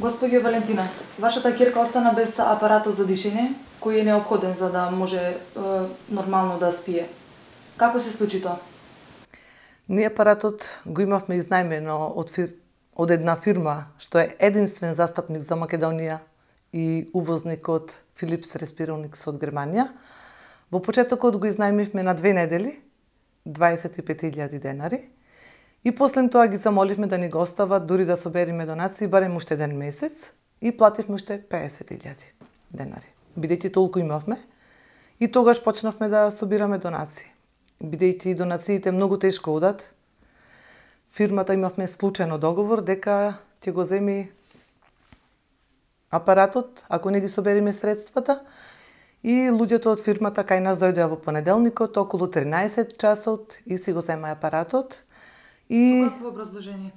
Госпоѓо Валентина, вашата ќерка остана без апаратот за дишење, кој е неопходен за да може нормално да спие. Како се случи тоа? Ние апаратот го имавме изнајмено од една фирма што е единствен застапник за Македонија и увозник од Philips Respironics од Германија. Во почетокот го изнајмивме на 2 недели, 25.000 денари. И после тоа ги замоливме да ни го остават, дури да собериме донации, барем уште 1 месец, и плативме уште 50.000 денари. Бидејќи толку имавме, и тогаш почнавме да собираме донации. Бидејќи донациите многу тешко одат, фирмата имавме склучено договор дека ќе го земи апаратот, ако не ги собериме средствата, и луѓето од фирмата кај нас дојдоа во понеделникот, околу 13 часот, и си го зема апаратот. И со какво образложение?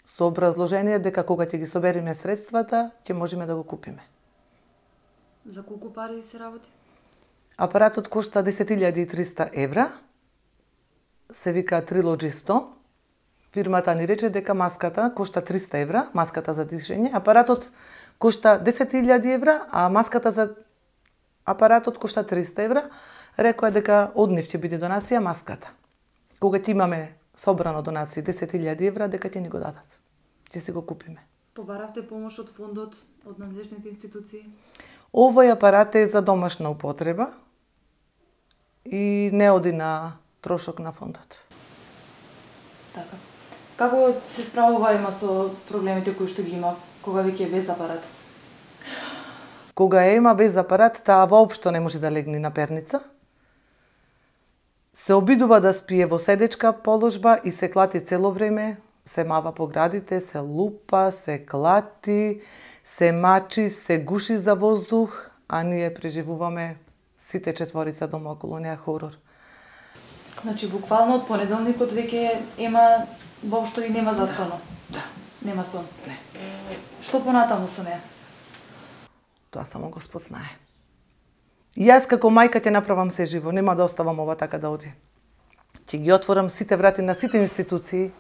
Со образложение дека кога ќе ги собериме средствата, ќе можеме да го купиме. За колку пари се работи? Апаратот кошта 10.300 евра. Се вика Trilogy 100. Фирмата ни рече дека маската кошта 300 евра, маската за дишење. Апаратот кошта 10.000 евра, а маската за апаратот кошта 300 евра. Рекоа дека од нив ќе биде донација маската. Кога ќе имаме собрано донации 10.000 евра, дека ќе ни го дадат. Ќе си го купиме. Побаравте помош од фондот, од надлежните институции? Овој апарат е за домашна употреба и не оди на трошок на фондот. Така. Како се справува има со проблемите кои што ги има кога веќе е без апарат? Кога има без апарат, таа воопшто не може да легне на перница. Се обидува да спие во седечка положба и се клати цело време, се мава по градите, се лупа, се клати, се мачи, се гуши за воздух, а ние преживуваме сите четворица дома околу неа хорор. Значи, буквално од понеделникот веќе ема воопшто и нема заспано? Да. Нема сон? Не. Што понатаму со неа? Тоа само Господ знае. Јас како мајка ќе направам се живо, нема да оставам ова така да оди. Ќе ги отворам сите врати на сите институции,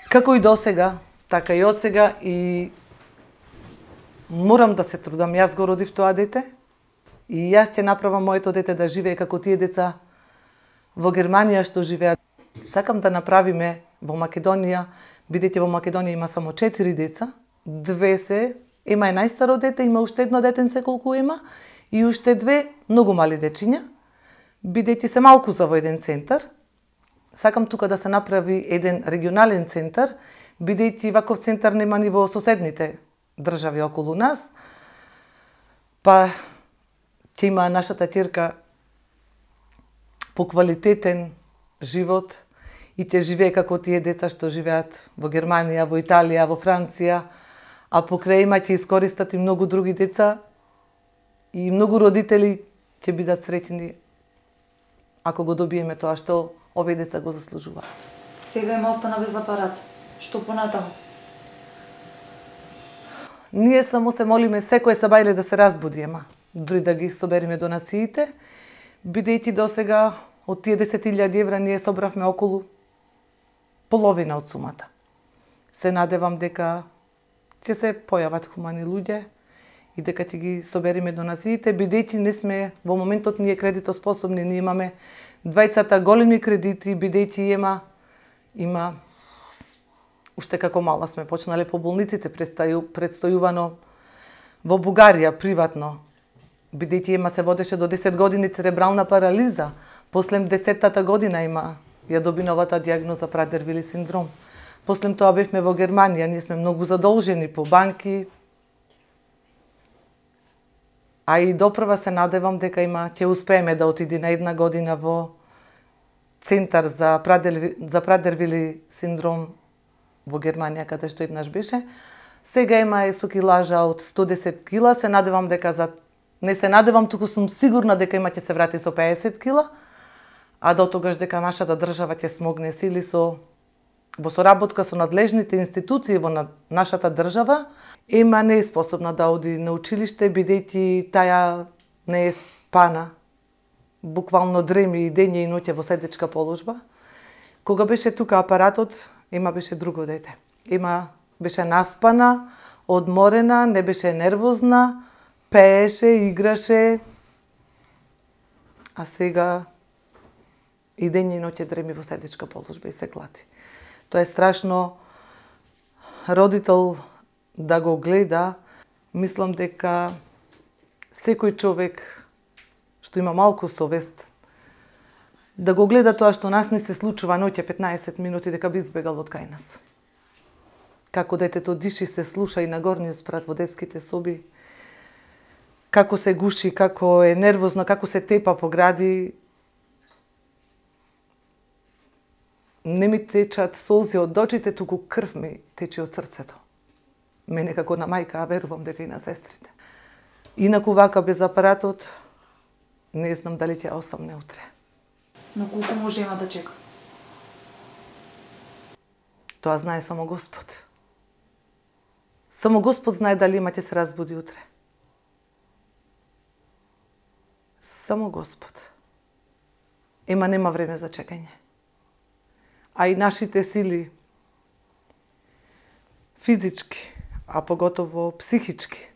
како и досега, така и одсега, и морам да се трудам. Јас го родив тоа дете и јас ќе направам моето дете да живее како тие деца во Германија што живеат. Сакам да направиме во Македонија, бидејќи во Македонија има само 4 деца, 2 се има е најстаро дете, има уште едно детенце колку има, и уште 2 многу мали дечиња, бидејќи се малку за во еден центар. Сакам тука да се направи еден регионален центар, бидејќи ваков центар нема ни во соседните држави околу нас, па ќе има нашата ќерка поквалитетен живот и ќе живее како тие деца што живеат во Германија, во Италија, во Франција, а покрај има ќе искористат и многу други деца и многу родители ќе бидат среќни ако го добиеме тоа што овие деца го заслужуваат. Сега има остана без апарат. Што понатаму? Ние само се молиме секој сабајле да се разбуди, ема дури да ги собериме донациите, бидејќи досега од тие 10.000 евра ние собравме околу половина од сумата. Се надевам дека ќе се појават хумани луѓе и дека ќе ги собериме донациите, бидејќи не сме во моментот ние кредитоспособни, ние имаме двајцата големи кредити, бидејќи има уште како мала сме почнале по болниците предстојувано во Бугарија приватно, бидејќи се водеше до 10 години церебрална парализа, после 10-та година ја доби новата дијагноза Прадер-Вили синдром. После тоа бевме во Германија, ние сме многу задолжени по банки, а и допрва се надевам дека ќе успееме да отиде на 1 година во центар за Прадер-Вили синдром во Германија, каде што еднаш беше. Сега е со килажа од 110 кила, се надевам дека не се надевам, туку сум сигурна дека ќе се врати со 50 кила, а до тогаш дека нашата држава ќе смогне сили во соработка со надлежните институции во нашата држава, не е способна да оди на училиште, бидејќи таја не е спана. Буквално дреми и дење и ноќе во седечка положба. Кога беше тука апаратот, беше друго дете. Беше наспана, одморена, не беше нервозна, пееше, играше. А сега и ден и ноќе дреми во седичка положба и се клати. Тоа е страшно. Родител да го гледа, мислам дека секој човек што има малку совест, да го гледа тоа што нас не се случува ноќе 15 минути, дека би избегал од кај нас. Како детето диши, се слуша и на горниот спрат во детските соби, како се гуши, како е нервозно, како се тепа по гради. Не ми течат солзи од очите, туку крв ми тече од срцето. Мене како на мајка, а верувам дека и на сестрите. Инаку вака без апаратот, не знам дали ќе осамне утре. Но колку може има да чека? Тоа знае само Господ. Само Господ знае дали има ќе се разбуди утре. Само Господ. Ема нема време за чекање. А и нашите сили, физички, а поготово психички,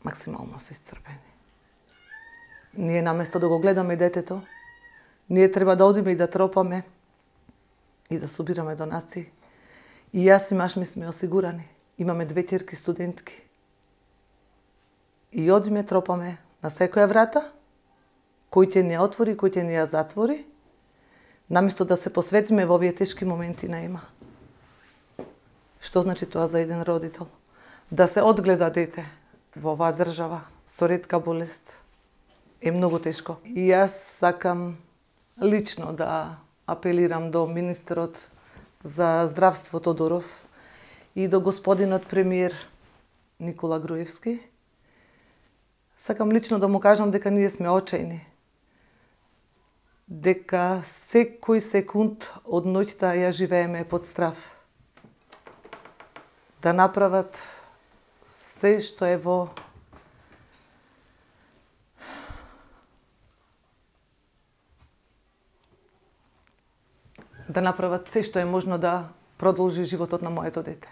максимално се исцрпени. Ние наместо да го гледаме детето, ние треба да одиме и да тропаме и да собираме донации. И јас и маж ми сме осигурани. Имаме 2 ќерки студентки. И одиме, тропаме на секоја врата, кој ќе не отвори, кој ќе не ја затвори, наместо да се посветиме во овие тешки моменти на има. Што значи тоа за еден родител? Да се одгледа дете во оваа држава со ретка болест е многу тешко. И јас сакам лично да апелирам до министерот за здравство Тодоров и до господинот премиер Никола Груевски. Сакам лично да му кажам дека ние сме очајни. Дека секој секунд од ноќта ја живееме под страв. Да направат се што е во да направат се што е можно да продолжи животот на моето дете.